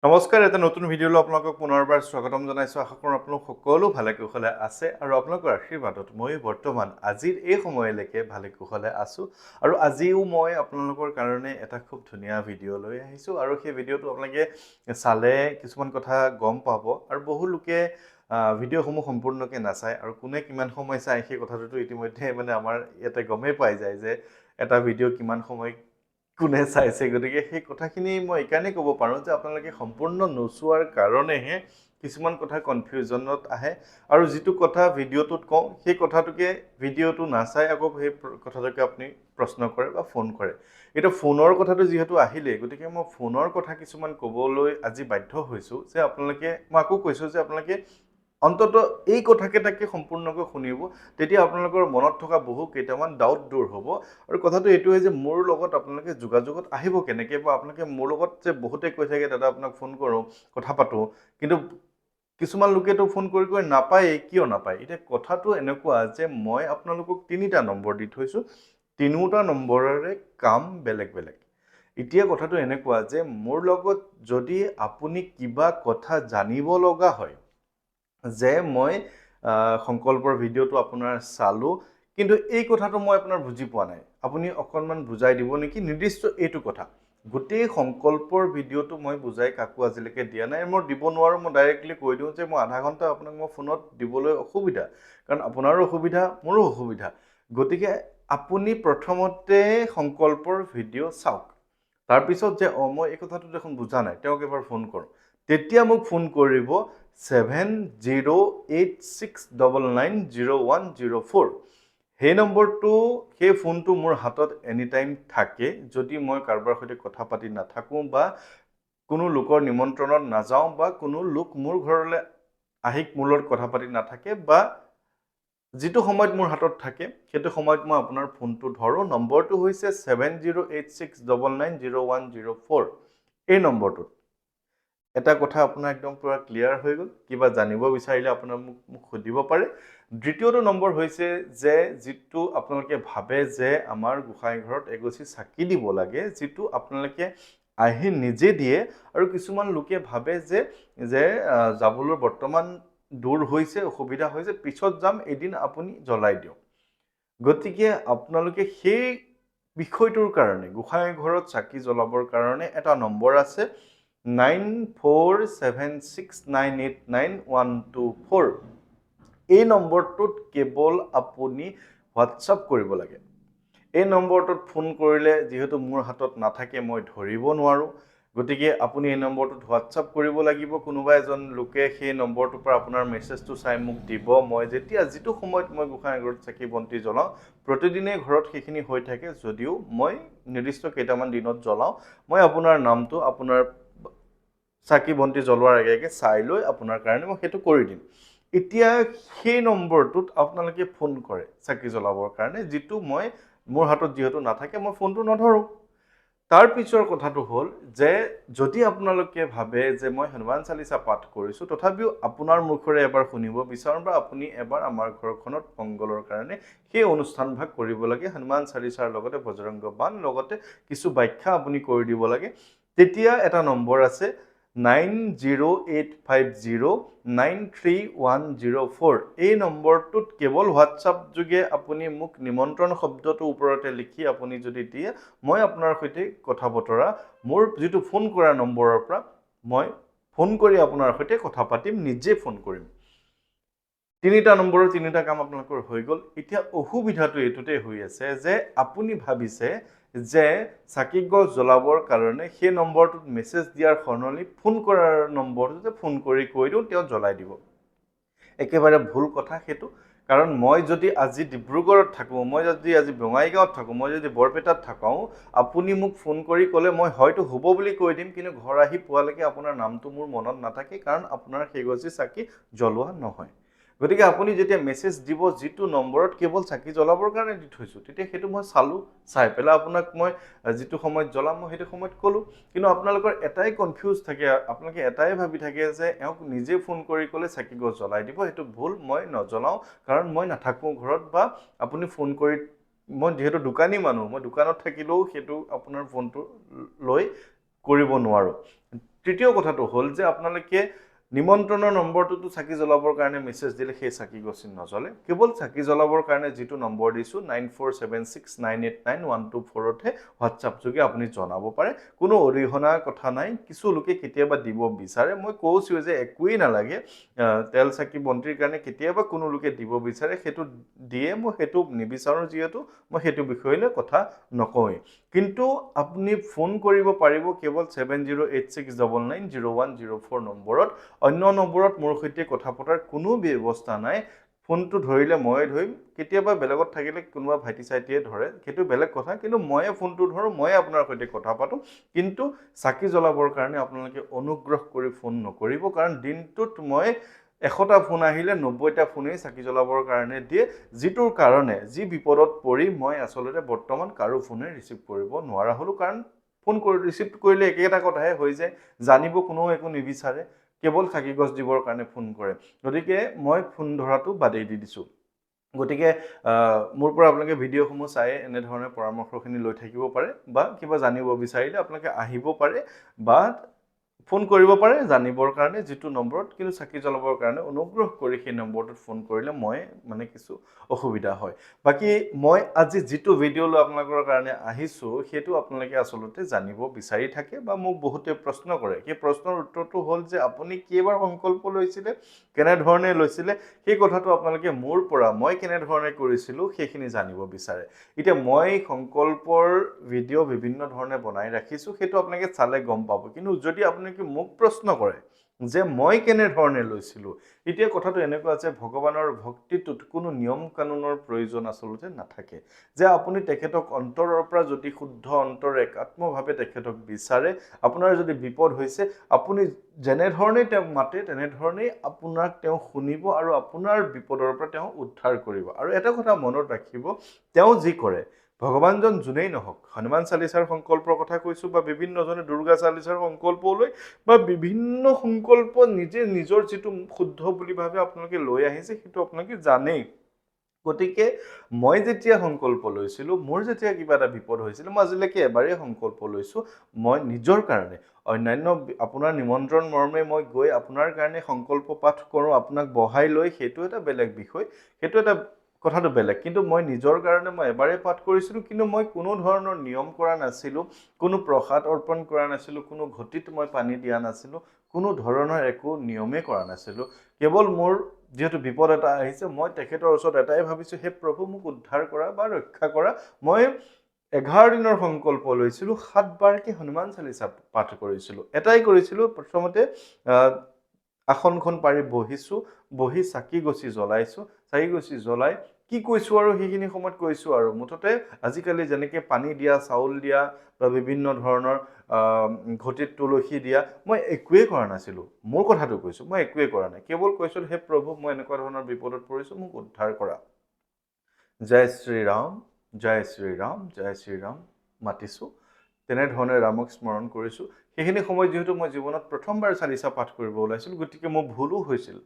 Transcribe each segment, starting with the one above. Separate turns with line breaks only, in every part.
নমস্কাৰ, এটা নতুন ভিডিঅ'লৈ আপোনালোকক পুনৰবাৰ স্বাগতম জনাইছোঁ। আশা কৰোঁ আপোনালোক সকলো ভালে কুশলে আছে আৰু আপোনালোকৰ আশীৰ্বাদত মই বৰ্তমান আজিৰ এই সময়লৈকে ভালে কুশলে আছোঁ। আৰু আজিও মই আপোনালোকৰ কাৰণে এটা খুব ধুনীয়া ভিডিঅ' লৈ আহিছোঁ আৰু সেই ভিডিঅ'টো আপোনালোকে চালে কিছুমান কথা গম পাব আৰু বহু লোকে ভিডিঅ'সমূহ সম্পূৰ্ণকৈ নাচায় আৰু কোনে কিমান সময় চায় সেই কথাটোতো ইতিমধ্যে আমাৰ ইয়াতে গমেই পাই যায় যে এটা ভিডিঅ' কিমান সময় কোনে চাইছে। গতিকে সেই কথাখিনি মই এইকাৰণে ক'ব পাৰোঁ যে আপোনালোকে সম্পূৰ্ণ নোচোৱাৰ কাৰণেহে কিছুমান কথা কনফিউজনত আহে আৰু যিটো কথা ভিডিঅ'টোত কওঁ সেই কথাটোকে ভিডিঅ'টো নাচাই আকৌ সেই কথাটোকে আপুনি প্ৰশ্ন কৰে বা ফোন কৰে। এতিয়া ফোনৰ কথাটো যিহেতু আহিলে, গতিকে মই ফোনৰ কথা কিছুমান ক'বলৈ আজি বাধ্য হৈছোঁ যে আপোনালোকে মই আকৌ কৈছোঁ যে আপোনালোকে অন্তত এই কথাকেইটাকে সম্পূৰ্ণকৈ শুনিব, তেতিয়া আপোনালোকৰ মনত থকা বহু কেইটামান ডাউট দূৰ হ'ব। আৰু কথাটো এইটোৱে যে মোৰ লগত আপোনালোকে যোগাযোগত আহিব কেনেকৈ, বা আপোনালোকে মোৰ লগত যে বহুতে কৈ থাকে দাদা আপোনাক ফোন কৰোঁ কথা পাতোঁ, কিন্তু কিছুমান লোকেতো ফোন কৰি নাপায়েই। কিয় নাপায়? এতিয়া কথাটো এনেকুৱা যে মই আপোনালোকক 3টা নম্বৰ দি থৈছোঁ, 3টা নম্বৰেৰে কাম বেলেগ বেলেগ। এতিয়া কথাটো এনেকুৱা যে মোৰ লগত যদি আপুনি কিবা কথা জানিব লগা হয়, যে মই সংকল্পৰ ভিডিঅ'টো আপোনাৰ চালোঁ, কিন্তু এই কথাটো মই আপোনাৰ বুজি পোৱা নাই, আপুনি অকণমান বুজাই দিব নেকি নিৰ্দিষ্ট এইটো কথা। গোটেই সংকল্পৰ ভিডিঅ'টো মই বুজাই কাকো আজিলৈকে দিয়া নাই, মই দিব নোৱাৰোঁ। মই ডাইৰেক্টলি কৈ দিওঁ যে মই আধা ঘণ্টা আপোনাক মই ফোনত দিবলৈ অসুবিধা, কাৰণ আপোনাৰো অসুবিধা মোৰো অসুবিধা। গতিকে আপুনি প্ৰথমতে সংকল্পৰ ভিডিঅ' চাওক, তাৰপিছত যে মই এই কথাটো দেখোন বুজা নাই, তেওঁক এবাৰ ফোন কৰোঁ, তেতিয়া মোক ফোন কৰিব 7086990104। সেই নম্বৰটো, সেই ফোনটো মোৰ হাতত এনি টাইম থাকে। যদি মই কাৰোবাৰ সৈতে কথা পাতি নাথাকোঁ বা কোনো লোকৰ নিমন্ত্ৰণত নাযাওঁ বা কোনো লোক মোৰ ঘৰলৈ আহি মোৰ লগত কথা পাতি নাথাকে বা যিটো সময়ত মোৰ হাতত থাকে সেইটো সময়ত মই আপোনাৰ ফোনটো ধৰোঁ। নম্বৰটো হৈছে 7086990104। এই নম্বৰটোত এটা কথা আপোনাৰ একদম পুৰা ক্লিয়াৰ হৈ গ'ল। কিবা জানিব বিচাৰিলে আপোনাৰ মোক সুধিব পাৰে। দ্বিতীয়টো নম্বৰ হৈছে যে যিটো আপোনালোকে ভাবে যে আমাৰ গোসাঁই ঘৰত এগছি চাকি দিব লাগে, যিটো আপোনালোকে আহি নিজে দিয়ে, আৰু কিছুমান লোকে ভাবে যে যাবলৈ বৰ্তমান দূৰ হৈছে, অসুবিধা হৈছে, পিছত যাম, এদিন আপুনি জ্বলাই দিয়ক। গতিকে আপোনালোকে সেই বিষয়টোৰ কাৰণে, গোসাঁই ঘৰত চাকি জ্বলাবৰ কাৰণে এটা নম্বৰ আছে 9476989124। এই নম্বৰটোত কেৱল আপুনি হোৱাটছআপ কৰিব লাগে। এই নম্বৰটোত ফোন কৰিলে যিহেতু মোৰ হাতত নাথাকে, মই ধৰিব নোৱাৰোঁ, গতিকে আপুনি এই নম্বৰটোত হোৱাটছআপ কৰিব লাগিব। কোনোবা এজন লোকে সেই নম্বৰটোৰ পৰা আপোনাৰ মেছেজটো চাই মোক দিব। মই যেতিয়া যিটো সময়ত মই গোসাঁই ঘৰত চাকি বন্তি জ্বলাওঁ, প্ৰতিদিনে ঘৰত সেইখিনি হৈ থাকে, যদিও মই নিৰ্দিষ্ট কেইটামান দিনত জ্বলাওঁ, মই আপোনাৰ নামটো আপোনাৰ চাকি বন্তি জ্বলোৱাৰ আগে আগে চাই লৈ আপোনাৰ কাৰণে মই সেইটো কৰি দিম। এতিয়া সেই নম্বৰটোত আপোনালোকে ফোন কৰে চাকি জ্বলাবৰ কাৰণে, যিটো মোৰ হাতত যিহেতু নাথাকে, মই ফোনটো নধৰোঁ। তাৰ পিছৰ কথাটো হ'ল যে যদি আপোনালোকে ভাবে যে মই হনুমান চালিচা পাঠ কৰিছোঁ, তথাপিও আপোনাৰ মুখেৰে এবাৰ শুনিব বিচাৰোঁ বা আপুনি এবাৰ আমাৰ ঘৰখনত মংগলৰ কাৰণে সেই অনুষ্ঠানভাগ কৰিব লাগে, হনুমান চালিচাৰ লগতে বজৰংগ বাণ লগতে কিছু ব্যাখ্যা আপুনি কৰি দিব লাগে, তেতিয়া এটা নম্বৰ আছে 9085093104। এই নম্বৰটোত কেৱল হোৱাটছআপ যোগে আপুনি মোক নিমন্ত্ৰণ শব্দটো ওপৰতে লিখি আপুনি যদি দিয়ে, মই আপোনাৰ সৈতে কথা বতৰা, মোৰ যিটো ফোন কৰা নম্বৰৰ পৰা মই ফোন কৰি আপোনাৰ সৈতে কথা পাতিম, নিজে ফোন কৰিম। 3টা নম্বৰৰ 3টা কাম আপোনালোকৰ হৈ গ'ল। এতিয়া অসুবিধাটো এইটোতে হৈ আছে যে আপুনি ভাবিছে যে চাকি গছ জ্বলাবৰ কাৰণে সেই নম্বৰটোত মেছেজ দিয়াৰ সলনি ফোন কৰাৰ নম্বৰটোতে ফোন কৰি কৈ দিওঁ, তেওঁ জ্বলাই দিব। একেবাৰে ভুল কথা সেইটো। কাৰণ মই যদি আজি ডিব্ৰুগড়ত থাকোঁ, মই যদি আজি বঙাইগাঁৱত থাকোঁ, মই যদি বৰপেটাত থাকোঁ, আপুনি মোক ফোন কৰি ক'লে মই হয়তো হ'ব বুলি কৈ দিম, কিন্তু ঘৰ আহি পোৱালৈকে আপোনাৰ নামটো মোৰ মনত নাথাকে, কাৰণ আপোনাৰ সেইগছি চাকি জ্বলোৱা নহয়। গতিকে আপুনি যেতিয়া মেছেজ দিব যিটো নম্বৰত কেৱল চাকি জ্বলাবৰ কাৰণে দি থৈছোঁ, তেতিয়া সেইটো মই চালোঁ, চাই পেলাই আপোনাক মই যিটো সময়ত জ্বলাম মই সেইটো সময়ত ক'লোঁ। কিন্তু আপোনালোকৰ এটাই কনফিউজ থাকে, আপোনালোকে এটাই ভাবি থাকে যে এওঁক নিজে ফোন কৰি ক'লে চাকি গছ জ্বলাই দিব। সেইটো ভুল, মই নজ্বলাওঁ, কাৰণ মই নাথাকোঁ ঘৰত, বা আপুনি ফোন কৰি, মই যিহেতু দোকানী মানুহ, মই দোকানত থাকিলেও সেইটো আপোনাৰ ফোনটো লৈ কৰিব নোৱাৰোঁ। তৃতীয় কথাটো হ'ল যে আপোনালোকে নিমন্ত্ৰণৰ নম্বৰটোতো চাকি জ্বলাবৰ কাৰণে মেছেজ দিলে সেই চাকি গছি নজ্বলে কেৱল চাকি জ্বলাবৰ কাৰণে যিটো নম্বৰ দিছো 9476989124হে হোৱাটছআপ যোগে আপুনি জনাব পাৰে কোনো অৰিহণা কথা নাই কিছু লোকে কেতিয়াবা দিব বিচাৰে মই কৈছো যে একোই নালাগে তেল চাকি বন্তিৰ কাৰণে কেতিয়াবা কোনো লোকে দিব বিচাৰে সেইটো দিয়ে মই সেইটো নিবিচাৰো যিহেতু মই সেইটো বিষয়লৈ কথা নকয় কিন্তু আপুনি ফোন কৰিব পাৰিব কেৱল 7086990104 নম্বৰত অন্য নম্বৰত মোৰ সৈতে কথা পতাৰ কোনো ব্যৱস্থা নাই ফোনটো ধৰিলে মই ধৰিম কেতিয়াবা বেলেগত থাকিলে কোনোবা ভাইটি চাইটিয়ে ধৰে সেইটো বেলেগ কথা কিন্তু ময়ে ফোনটো ধৰো মই আপোনাৰ সৈতে কথা পাতো কিন্তু চাকি জ্বলাবৰ কাৰণে আপোনালোকে অনুগ্ৰহ কৰি ফোন নকৰিব কাৰণ দিনটোত মই 100টা ফোন আহিলে 90টা ফোনেই চাকি জ্বলাবৰ কাৰণে দিয়ে যিটোৰ কাৰণে যি বিপদত পৰি মই আসলতে বৰ্তমান কাৰো ফোনে ৰিচিভ কৰিব নোৱাৰা হলো কাৰণ ফোন কৰি ৰিচিভ কৰিলে একেটা কথাহে হৈ যায় জানিব কোনো একো নিবিচাৰে কেৱল চাকি গছ দিবৰ কাৰণে ফোন কৰে গতিকে মই ফোন ধৰাটো বাদেই দি দিছো গতিকে মোৰ পৰা আপোনালোকে ভিডিঅ'সমূহ চাই এনে ধৰণৰ পৰামৰ্শখিনি লৈ থাকিব পাৰে বা কিবা জানিব বিচাৰিলে আপোনালোকে আহিব পাৰে বা ফোন কৰিব পাৰে জানিবৰ কাৰণে যেটো নম্বৰত কিন্তু চাকি জ্বলাবৰ কাৰণে অনুগ্ৰহ কৰি সেই নম্বৰটোত ফোন কৰিলে মই মানে কিছু অসুবিধা হয় বাকি মই আজি যেটো ভিডিঅ' লৈ আপোনালোকৰ কাৰণে আহিছো হেতু আপোনালোকে আসলতে জানিব বিচাৰি থাকে বা মোক বহুতে প্ৰশ্ন কৰে সেই প্ৰশ্নৰ উত্তৰটো হ'ল যে আপুনি কেইবাৰ সংকল্প লৈছিলে কেনে ধৰণে লৈছিলে সেই কথাটো আপোনালোকে মোৰ পৰা মই কেনে ধৰণে কৰিছিলো সেইখিনি জানিব বিচাৰে এতিয়া মই সংকল্পৰ ভিডিঅ' বিভিন্ন ধৰণে বনাই ৰাখিছো হেতু আপোনালোকে চালে গম পাব কিন্তু যদি আপোনালোকে মোক প্ৰশ্ন কৰে যে মই কেনে ধৰণে লৈছিলো এতিয়া কথাটো এনেকুৱা আছে ভগৱানৰ ভক্তিটোত কোনো নিয়ম কানুনৰ প্ৰয়োজন আসলতে নাথাকে যে আপুনি তেখেতক অন্তৰৰ পৰা যদি শুদ্ধ অন্তৰে আত্মভাৱে তেখেতক বিচাৰে আপোনাৰ যদি বিপদ হৈছে আপুনি যেনে ধৰণে তেওঁ মাতে তেনে ধৰণে আপোনাক তেওঁ শুনিব আৰু আপোনাৰ বিপদৰ পৰা তেওঁ উদ্ধাৰ কৰিব আৰু এটা কথা মনত ৰাখিব তেওঁ যি কৰে ভগৱানজন জুনেই নহওক হনুমান চালিচাৰ সংকল্পৰ কথা কৈছো বা বিভিন্ন জনে দুৰ্গা চালিচাৰ সংকল্প লৈ বা বিভিন্ন সংকল্প নিজে নিজৰ যেটো শুদ্ধ বুলি ভাবে আপোনালোকে লৈ আহিছে হেতু আপোনালোকে জানেই গতিকে মই যেতিয়া সংকল্প লৈছিলো মোৰ যেতিয়া কিবা এটা বিপদ হৈছিল মই আজিলৈকে এবাৰে সংকল্প লৈছো মই নিজৰ কাৰণে অন্যান্য আপোনাৰ নিমন্ত্ৰণ মৰ্মে মই গৈ আপোনাৰ কাৰণে সংকল্প পাঠ কৰো আপোনাক বহাই লৈ হেতু এটা বেলেগ বিষয় হেতু এটা কথাটো বেলেগ কিন্তু মই নিজৰ কাৰণে মই এবাৰে পাঠ কৰিছিলো কিন্তু মই কোনো ধৰণৰ নিয়ম কৰা নাছিলো কোনো প্ৰসাদ অৰ্পণ কৰা নাছিলো কোনো ঘটিত মই পানী দিয়া নাছিলো কোনো ধৰণৰ একো নিয়মে কৰা নাছিলো কেৱল মোৰ যেহেতু বিপদ এটা আহিছে মই তেখেতৰ ওচৰত এটাই ভাবিছো হে প্ৰভু মোক উদ্ধাৰ কৰা বা ৰক্ষা কৰা মই 11 দিনৰ সংকল্প লৈছিলো 7 বাৰকে হনুমান চালিচা পাঠ কৰিছিলো এটাই কৰিছিলো প্ৰথমতে আসনখন পাৰি বহিছো বহি চাকি গছি জ্বলাইছো চাকি গছি জ্বলাই কি কৈছো আৰু সেইখিনি সময়ত কৈছো আৰু মুঠতে আজিকালি যেনেকে পানী দিয়া চাউল দিয়া বা বিভিন্ন ধৰণৰ ঘটিত তুলসী দিয়া মই একোৱে কৰা নাছিলো মোৰ কথাটো কৈছো মই একোৱে কৰা নাই কেৱল কৈছো হে প্ৰভু মই এনেকুৱা ধৰণৰ বিপদত পৰিছো মোক উদ্ধাৰ কৰা জয় শ্ৰী ৰাম জয় শ্ৰী ৰাম জয় শ্ৰী ৰাম মাতিছো তেনে ধৰণে ৰামক স্মৰণ কৰিছো সেইখিনি সময় যেহেতু মই জীৱনত প্ৰথমবাৰ চালিচা পাঠ কৰিব ওলাইছিল গতিকে মোৰ ভুলো হৈছিল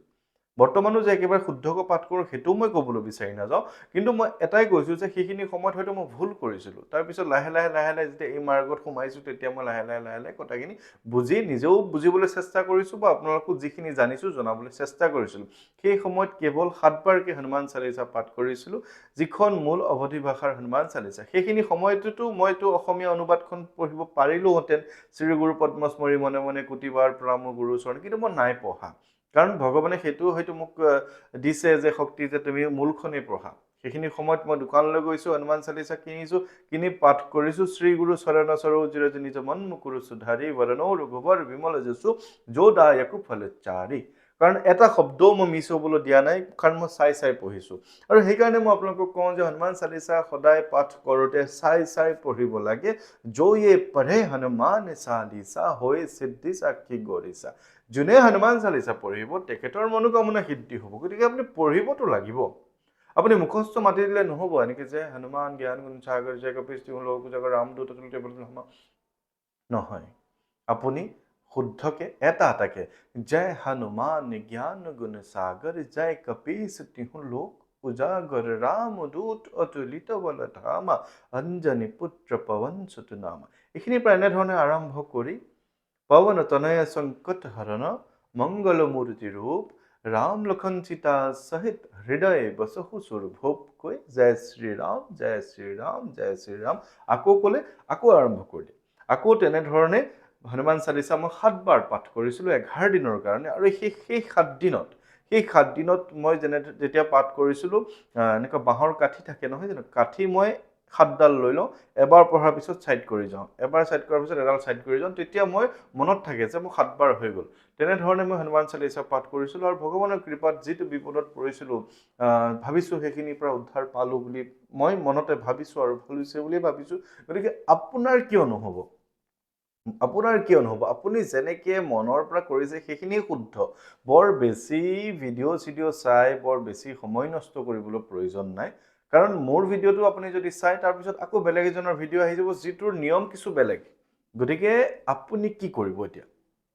বৰ্তমানো যে একেবাৰে শুদ্ধকৈ পাঠ কৰো হেতু মই ক'বলৈ বিচাৰি নাযাও কিন্তু মই এটাই কৈছো যে সেইখিনি সময়ত হয়তো মই ভুল কৰিছিলো তাৰ পিছত লাহে লাহে যেতিয়া এই মাৰ্গত সোমাইছো তেতিয়া মই লাহে লাহে কথাখিনি বুজি নিজেও বুজিবলৈ চেষ্টা কৰিছো বা আপোনালোকক যিখিনি জানিছো জনাবলৈ চেষ্টা কৰিছিলো সেই সময়ত কেৱল 7 বাৰকে হনুমান চালিচা পাঠ কৰিছিলো যিখন মূল অৱধি ভাষাৰ হনুমান চালিচা সেইখিনি সময়তেতো মইতো অসমীয়া অনুবাদখন পঢ়িব পাৰিলোহেঁতেন শ্ৰী গুৰু পদ্মস্মৰী মনে মনে কোটিবাৰ প্ৰণাম গুৰু চৰণ কিন্তু মই নাই পঢ়া কাৰণ ভগৱানে হেতু হয়তো মোক দিছে যে শক্তি যে তুমি মূলখনে পঢ়া সেইখিনি সময়ত মই দোকানলৈ গৈছো হনুমান চালিচা কিনিছো কিনি পাঠ কৰিছো শ্ৰী গুৰু চৰণ সৰোজ ৰজ নিজ মন মুকুৰ সুধাৰি বৰণো ৰঘুবৰ বিমল যশু যোদায়কু ফলচাৰি কাৰণ এটা শব্দও মই মিছ হ'বলৈ দিয়া নাই কাৰণ মই চাই পঢ়িছো আৰু সেই কাৰণে মই আপোনালোকক কওঁ যে হনুমান চালিচা সদায় পাঠ কৰোতে চাই পঢ়িব লাগে জয়ে পঢ়ে হনুমান চালিচা হৈ সিদ্ধি সাক্ষী গৰিছা যোনে হনুমান চালিচা পঢ়িব তেখেতৰ মনোকামনা সিদ্ধি হ'ব গতিকে আপুনি পঢ়িবতো লাগিব আপুনি মুখস্থ মাতি দিলে নহব এনেকে যে হনুমান জ্ঞান গুণ সাগৰ জয় কপীশ তিহু লোক উজাগৰ ৰামদূত তুল্য বল নহয় আপুনি শুদ্ধকে এটাকে জয় হনুমান জ্ঞান গুণ সাগৰ জয় কপীশ তিহু লোক উজাগৰ ৰামদূত অতুলিত বল ধামা অঞ্জনী পুত্ৰ পৱন সুত নামা এইখিনি প্ৰায় এনেধৰণে আৰম্ভ কৰি পৱন তনয় সংকট হৰণ মংগল মূৰ্তি ৰূপ ৰাম লক্ষণ সীতা সহিত হৃদয় বসহু সুৰভূপ কৈ জয় শ্ৰীৰাম জয় শ্ৰীৰাম জয় শ্ৰীৰাম আকৌ ক'লে আকৌ আৰম্ভ কৰিলে আকৌ তেনেধৰণে হনুমান চালিচা মই 7 বাৰ পাঠ কৰিছিলোঁ 11 দিনৰ কাৰণে আৰু সেই 7 দিনত মই যেতিয়া পাঠ কৰিছিলোঁ এনেকুৱা বাঁহৰ কাঠি থাকে নহয় জানো কাঠি মই 7ডাল লৈ লওঁ এবাৰ পঢ়াৰ পিছত সাইড কৰি যাওঁ এবাৰ সাইড কৰাৰ পিছত এডাল সাইড কৰি যাওঁ তেতিয়া মই মনত থাকে যে মোৰ 7 বাৰ হৈ গ'ল তেনেধৰণে মই হনুমান চালিচা পাঠ কৰিছিলোঁ আৰু ভগৱানৰ কৃপাত যিটো বিপদত পৰিছিলোঁ ভাবিছোঁ সেইখিনিৰ পৰা উদ্ধাৰ পালোঁ বুলি মই মনতে ভাবিছোঁ আৰু ভালিছে বুলি ভাবিছোঁ গতিকে আপোনাৰ কিয় নহ'ব আপুনি যেনেকে মনৰ পৰা কৰিছে সেইখিনি শুদ্ধ বৰ বেছি ভিডিঅ' চাই বৰ বেছি সময় নষ্ট কৰিবলৈ প্ৰয়োজন নাই কাৰণ মোৰ ভিডিঅ'টো আপুনি যদি চাই তাৰ পিছত আকৌ বেলেগ এজনৰ ভিডিঅ' আহি যাব যিটোৰ নিয়ম কিছু বেলেগ গতিকে আপুনি কি কৰিব এতিয়া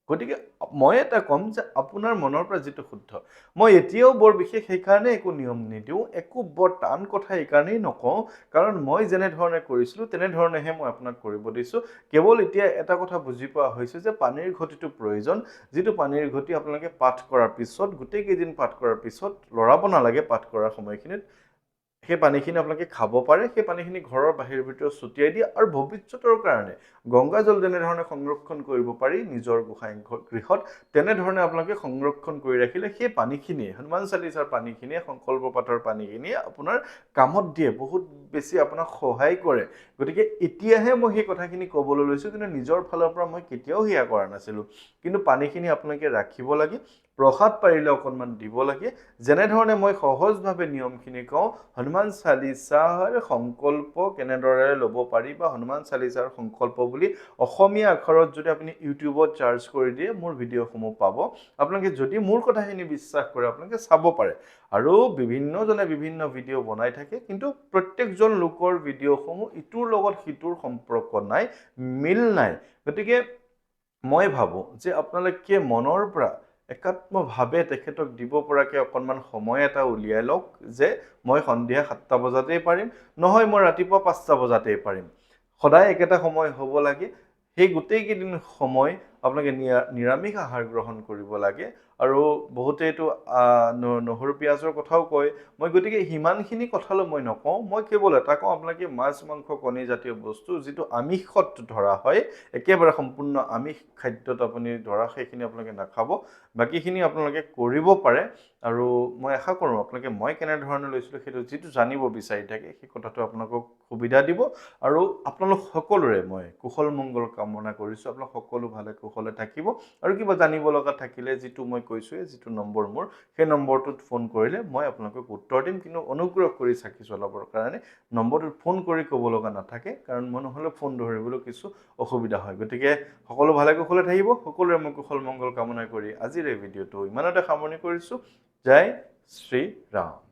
গতিকে মই এটা কম যে আপোনাৰ মনৰ পৰা যিটো শুদ্ধ মই এতিয়াও বৰ বিশেষ সেইকাৰণে একো নিয়ম নিদিওঁ একো বৰ টান কথা এইকাৰণেই নকওঁ কাৰণ মই যেনে ধৰণে কৰিছিলোঁ তেনেধৰণেহে মই আপোনাক কৰিব দিছোঁ কেৱল এতিয়া এটা কথা বুজি পোৱা হৈছে যে পানীৰ ঘটিটো প্ৰয়োজন যিটো পানীৰ ঘটি আপোনালোকে পাঠ কৰাৰ পিছত গোটেই কেইদিন পাঠ কৰাৰ পিছত লৰাব নালাগে পাঠ কৰাৰ সময়খিনিত সেই পানীখিনি আপোনালোকে খাব পাৰে সেই পানীখিনি ঘৰৰ বাহিৰ ভিতৰত ছটিয়াই দিয়ে আৰু ভৱিষ্যতৰ কাৰণে গংগা জল যেনেধৰণে সংৰক্ষণ কৰিব পাৰি নিজৰ গোসাঁই গৃহত তেনেধৰণে আপোনালোকে সংৰক্ষণ কৰি ৰাখিলে সেই পানীখিনিয়ে হনুমান চালিচাৰ পানীখিনিয়ে সংকল্প পাঠৰ পানীখিনিয়ে আপোনাৰ কামত দিয়ে বহুত বেছি আপোনাক সহায় কৰে গতিকে এতিয়াহে মই সেই কথাখিনি ক'বলৈ লৈছোঁ কিন্তু নিজৰ ফালৰ পৰা মই কেতিয়াও সেয়া কৰা নাছিলোঁ কিন্তু পানীখিনি আপোনালোকে ৰাখিব লাগে প্ৰসাদ পাৰিলে অকণমান দিব লাগে যেনেধৰণে মই সহজভাৱে নিয়মখিনি কওঁ হনুমান চালিচাৰ সংকল্প কেনেদৰে ল'ব পাৰি বা হনুমান চালিচাৰ সংকল্প বুলি অসমীয়া আখৰত যদি আপুনি ইউটিউবত চাৰ্চ কৰি দিয়ে মোৰ ভিডিঅ'সমূহ পাব আপোনালোকে যদি মোৰ কথাখিনি বিশ্বাস কৰে আপোনালোকে চাব পাৰে আৰু বিভিন্নজনে বিভিন্ন ভিডিঅ' বনাই থাকে কিন্তু প্ৰত্যেকজন লোকৰ ভিডিঅ'সমূহ ইটোৰ লগত সিটোৰ সম্পৰ্ক নাই মিল নাই গতিকে মই ভাবোঁ যে আপোনালোকে মনৰ পৰা একাত্মভাৱে তেখেতক দিব পৰাকৈ অকণমান সময় এটা উলিয়াই লওক যে মই সন্ধিয়া 7টা বজাতেই পাৰিম নহয় মই ৰাতিপুৱা 5টা বজাতেই পাৰিম সদায় একেটা সময় হ'ব লাগে সেই গোটেই কেইদিন সময় আপোনালোকে নিৰামিষ আহাৰ গ্ৰহণ কৰিব লাগে আৰু বহুতেইটো নহৰু পিঁয়াজৰ কথাও কয় মই গতিকে সিমানখিনি কথালৈ মই নকওঁ মই কেৱল এটা কওঁ আপোনালোকে মাছ মাংস কণী জাতীয় বস্তু যিটো আমিষত ধৰা হয় একেবাৰে সম্পূৰ্ণ আমিষ খাদ্যত আপুনি ধৰা সেইখিনি আপোনালোকে নাখাব বাকীখিনি আপোনালোকে কৰিব পাৰে আৰু মই আশা কৰোঁ আপোনালোকে মই কেনেধৰণে লৈছিলোঁ সেইটো যিটো জানিব বিচাৰি থাকে সেই কথাটো আপোনালোকক সুবিধা দিব আৰু আপোনালোক সকলোৰে মই কুশল মংগল কামনা কৰিছোঁ আপোনালোক সকলো ভালে কুশলে থাকিব আৰু কিবা জানিব লগা থাকিলে যিটো মই কৈছোঁৱে যিটো নম্বৰ মোৰ সেই নম্বৰটোত ফোন কৰিলে মই আপোনালোকক উত্তৰ দিম কিন্তু অনুগ্ৰহ কৰি চাকি জ্বলাবৰ কাৰণে নম্বৰটোত ফোন কৰি ক'ব লগা নাথাকে কাৰণ মই নহ'লে ফোন ধৰিবলৈ কিছু অসুবিধা হয় গতিকে সকলো ভালে কুশলে থাকিব সকলোৰে মই কুশল মংগল কামনা কৰি আজিৰ এই ভিডিঅ'টো ইমানতে সামৰণি কৰিছোঁ জয় শ্ৰী ৰাম